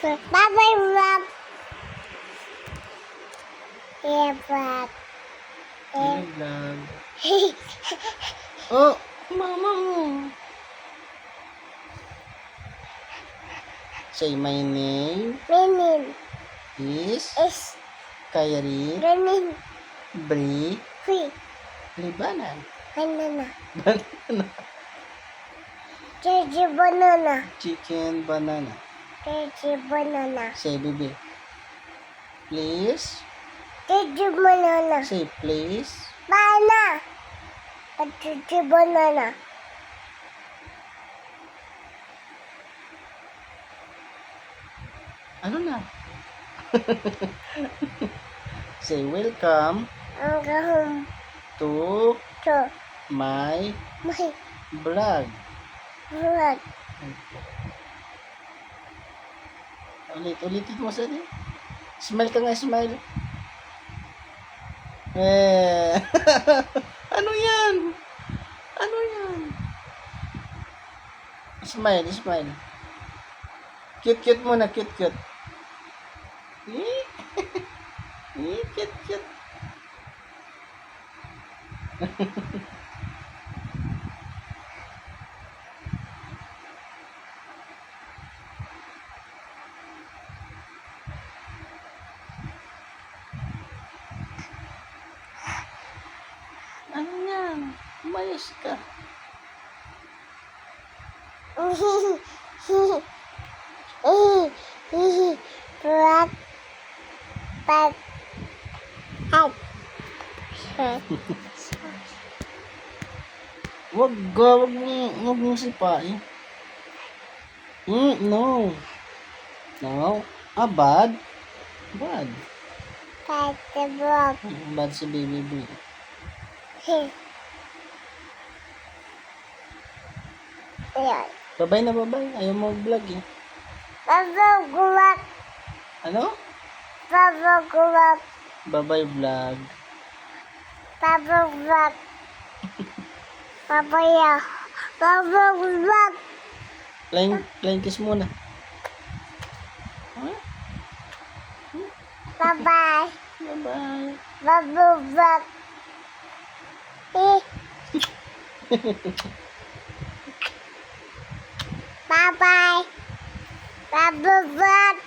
Bye-bye, vlog. Yeah, vlog. Hello, vlog. Oh, mama mo. Say my name Meaning is is Kyrie running Bri free. Libanan. Banana. Banana. Gigi banana. Chicken banana. Gigi banana. Say baby. Please. Gigi banana. Say please. Banana. Gigi banana. Ano na? Say welcome Ang gahom to to my my vlog. vlog. Ulit mo sa din. Smile ka nga, smile. Eh. Ano yan? Ano yan? Smile, smile. Cute muna, cute. Eh, cute. Ano yan? Umayos ka. Vlog. But Wag mong sipain. No. No. Bad. Bad. the vlog. Bad si baby B. Ayan. Babay na babay. Ayaw mo vlog eh. Vlog. Ano? Vlog. Babay vlog. Vlog. Papaya. Vlog. Flying kiss muna. Huh? Bye-bye. Bye-bye. Vlog. Bye-bye. Vlog.